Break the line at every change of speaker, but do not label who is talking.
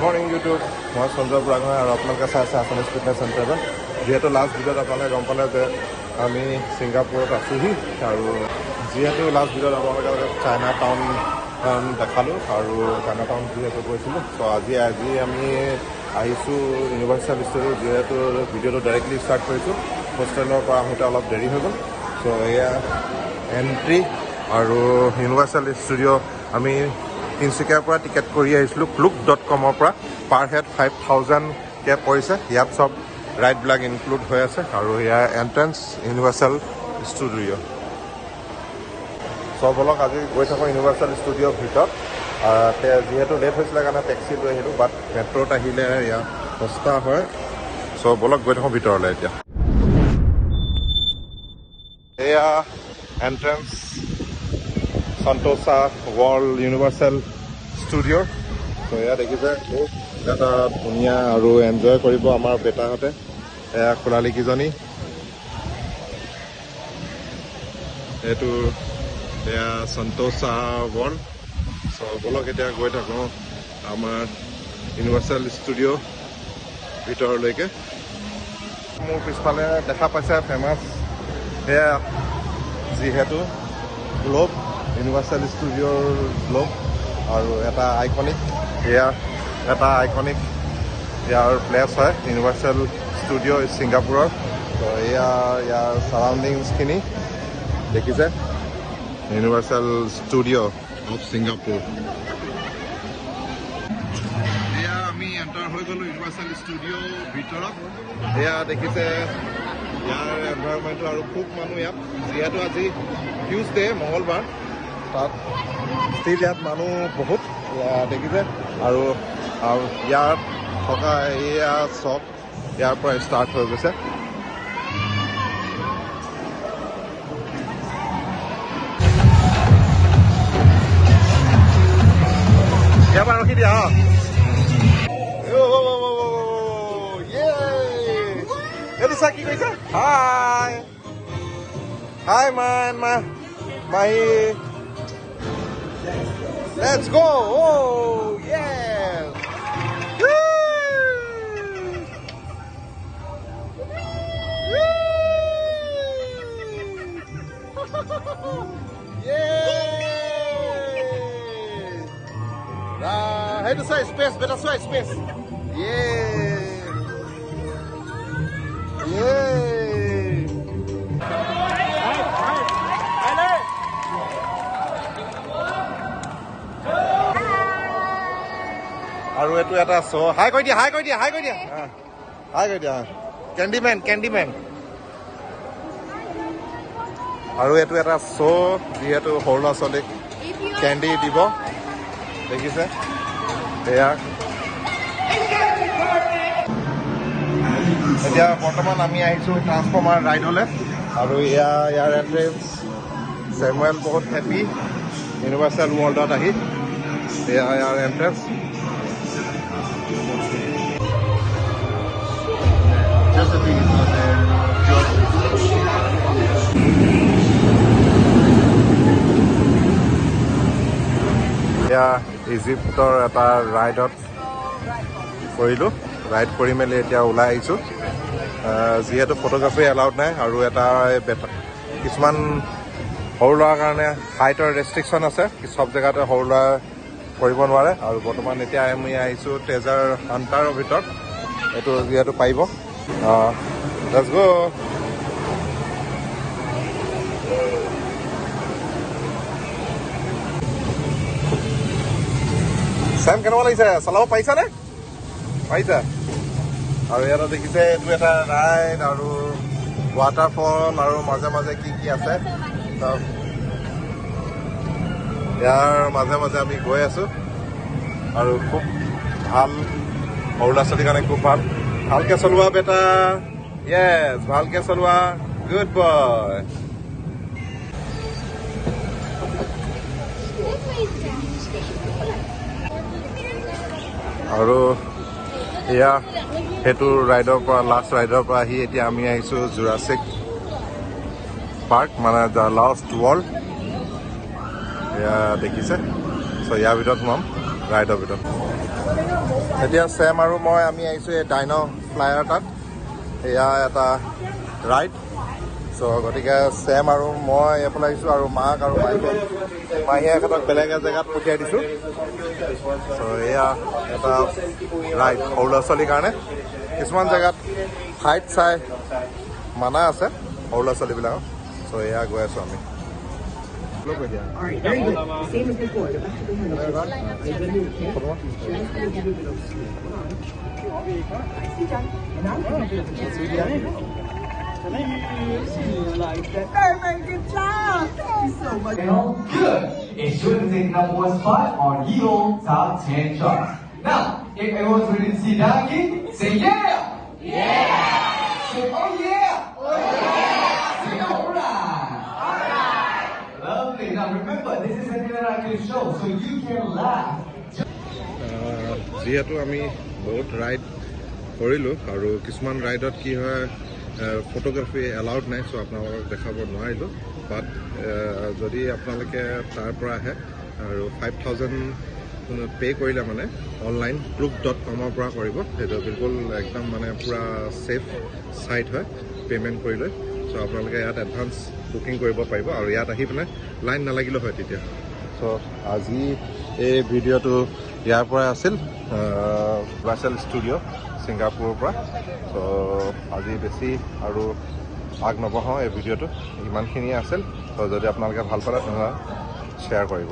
Morning YouTube মই সঞ্জয় বুঢ়াগোহাঁই আৰু আপোনালোকে চাই আছে আছামিজ ফিটনেছ চেণ্টাৰ যিহেতু লাষ্ট ভিডিঅ'ত আপোনালোকে গম পালে যে আমি ছিংগাপুৰত আছোঁহি আৰু যিহেতু লাষ্ট ভিডিঅ'ত আপোনালোকে চাইনা টাউন দেখালোঁ আৰু চাইনা টাউন যিহেতু গৈছিলোঁ চ' আজি আমি আহিছোঁ ইউনিভাৰ্চেল ষ্টুডিঅ' যিহেতু ভিডিঅ'টো ডাইৰেক্টলি ষ্টাৰ্ট কৰিছোঁ হোষ্টেলৰ পৰা আহোঁতে অলপ দেৰি হৈ গ'ল চ' এয়া এণ্ট্ৰি আৰু ইউনিভাৰ্চেল ষ্টুডিঅ' আমি তিনিচুকীয়াৰ পৰা টিকেট কৰি আহিছিলোঁ klook.com-ৰ পৰা পাৰ হেড 5,000কৈ পৰিছে ইয়াত চব ৰাইডবিলাক ইনক্লুড হৈ আছে আৰু ইয়াৰ এণ্ট্ৰেঞ্চ ইউনিভাৰ্চেল ষ্টুডিঅ' চব অলক আজি গৈ থাকোঁ ইউনিভাৰ্চেল ষ্টুডিঅ'ৰ ভিতৰত যিহেতু লেট হৈছিলে কাৰণে টেক্সি লৈ আহিলোঁ বাট মেট্ৰ'ত আহিলে ইয়াত সস্তা হয় চব অলক গৈ থাকোঁ ভিতৰলৈ এতিয়া এয়া এণ্ট্ৰেঞ্চ সন্তোষা ৱৰ্ল্ড ইউনিভাৰ্চেল ষ্টুডিঅ' ত' এয়া দেখিছে খুব এটা ধুনীয়া আৰু এনজয় কৰিব আমাৰ বেটাহঁতে এয়া খোলালিকিজনী এইটো এয়া সন্তোষা ৱৰ্ল্ড চ' বলক এতিয়া গৈ থাকোঁ আমাৰ ইউনিভাৰ্চেল ষ্টুডিঅ' ভিতৰলৈকে মোৰ পিছফালে দেখা পাইছে ফেমাছ এয়া যিহেতু গ্ল'ব ইউনিভাৰ্চেল ষ্টুডিঅ'ৰ গ্ল'ব আৰু এটা আইকনিক ইয়াৰ প্লেচ হয় ইউনিভাৰ্চেল ষ্টুডিঅ' ছিংগাপুৰৰ তো ইয়াৰ চাৰাউণ্ডিংছখিনি দেখিছে ইউনিভাৰ্চেল ষ্টুডিঅ' অফ ছিংগাপুৰ এয়া আমি এণ্টাৰ হৈ গ'লোঁ ইউনিভাৰ্চেল ষ্টুডিঅ' ভিতৰত এয়া দেখিছে ইয়াৰ এনভাইৰনমেণ্টটো আৰু খুব মানুহ ইয়াত যিহেতু আজি টিউজডে মঙলবাৰ তাত ষ্টিল ইয়াত মানুহ বহুত দেখিছে আৰু ইয়াত থকা এয়া চব ইয়াৰ পৰা ষ্টাৰ্ট হৈ গৈছে ইয়াৰ পৰা ৰখি দিয়া এইটো চা কি কৈছে হাই মাহি Let's go! Oh, yeah! Woo! Woo! Yeah! Hey, this side space, better side space. Yeah! Yeah! আৰু এইটো এটা শ্ব' হাই কৈ দিয়া কেণ্ডিমেন আৰু এইটো এটা শ্ব' যিহেতু সৰু ল'ৰা ছোৱালীক কেণ্ডি দিব দেখিছে এয়া এতিয়া বৰ্তমান আমি আহিছোঁ ট্ৰান্সফৰ্মাৰ ৰাইডলৈ আৰু ইয়াৰ এণ্ট্ৰেঞ্চ চেমুৱেল বহুত হেপী ইউনিভাৰ্চেল ৱৰ্ল্ডত আহি এয়া ইয়াৰ এণ্ট্ৰেঞ্চ এয়া ইজিপ্তৰ এটা ৰাইডত কৰিলোঁ ৰাইড কৰি মেলি এতিয়া ওলাই আহিছোঁ যিহেতু ফটোগ্ৰাফী এলাউড নাই আৰু এটা কিছুমান সৰু ল'ৰাৰ কাৰণে হাইটৰ ৰেষ্ট্ৰিকশ্যন আছে চব জেগাতে সৰু ল'ৰা কৰিব নোৱাৰে আৰু বৰ্তমান এতিয়া আমি আহিছোঁ ট্ৰেজাৰ হাণ্টাৰৰ ভিতৰত এইটো যিহেতু পাৰিব লেটছ গো চেম কেনেকুৱা লাগিছে চলাব পাৰিছানে পাৰিছা আৰু ইয়াত দেখিছে এইটো এটা ৰাইড আৰু ৱাটাৰফল আৰু মাজে মাজে কি আছে ইয়াৰ মাজে মাজে আমি গৈ আছোঁ আৰু খুব ভাল সৰু ল'ৰা ছোৱালীৰ কাৰণে খুব ভালকৈ চলোৱা বেটা য়েছ ভালকৈ চলোৱা গুড বয় আৰু এয়া সেইটো ৰাইডৰ পৰা লাষ্ট ৰাইডৰ পৰা আহি এতিয়া আমি আহিছোঁ জুৰাছিক পাৰ্ক মানে দ্য লাষ্ট ৱৰ্ল্ড এয়া দেখিছে চ' ইয়াৰ ভিতৰত সোমাম ৰাইডৰ ভিতৰত এতিয়া ছেম আৰু মই আমি আহিছোঁ এই ডাইন' ফ্লায়াৰ তাত এয়া এটা ৰাইড চ' গতিকে ছেম আৰু মই এইফালে আহিছোঁ আৰু মাক আৰু মাহীয়ে এখেতক বেলেগ জেগাত পঠিয়াই দিছোঁ চ' এয়া এটা ৰাইড সৰু ল'ৰা ছোৱালীৰ কাৰণে কিছুমান জেগাত হাইট চাই মানা আছে সৰু ল'ৰা ছোৱালীবিলাকক চ' এয়া গৈ আছোঁ আমি
Alright, very good. Same as before. The back of the hand.
Very good job. Thank you so much.
Good. It should take number one spot on Eagle top 10 charts. Now, if everyone's ready to see that again, say yeah. Yeah. Say oh yeah. Oh yeah. Say alright. Alright. Lovely. Now remember, this is an interactive show, so you can laugh.
যিহেতু আমি বহুত ride কৰিলোঁ আৰু কিছুমান ৰাইডত কি হয় photography allowed নাই চ' আপোনালোকক দেখাব নোৱাৰিলোঁ বাট যদি আপোনালোকে তাৰ পৰা আহে আৰু 5,000 পে' কৰিলে মানে অনলাইন proof.com পৰা কৰিব সেইটো বিলকুল একদম মানে পূৰা ছেফ ছাইট হয় পে'মেণ্ট কৰি লৈ চ' আপোনালোকে ইয়াত এডভান্স বুকিং কৰিব পাৰিব আৰু ইয়াত আহি পেলাই লাইন নালাগিলেও হয় তেতিয়া চ' আজি এই ভিডিঅ'টো ইয়াৰ পৰাই আছিল ভাৰ্চুৱেল ষ্টুডিঅ' ছিংগাপুৰৰ পৰা চ' আজি বেছি আৰু আগ নবঢ়াওঁ এই ভিডিঅ'টো ইমানখিনিয়ে আছিল ত' যদি আপোনালোকে ভাল পালে তেনেহ'লে শ্বেয়াৰ কৰিব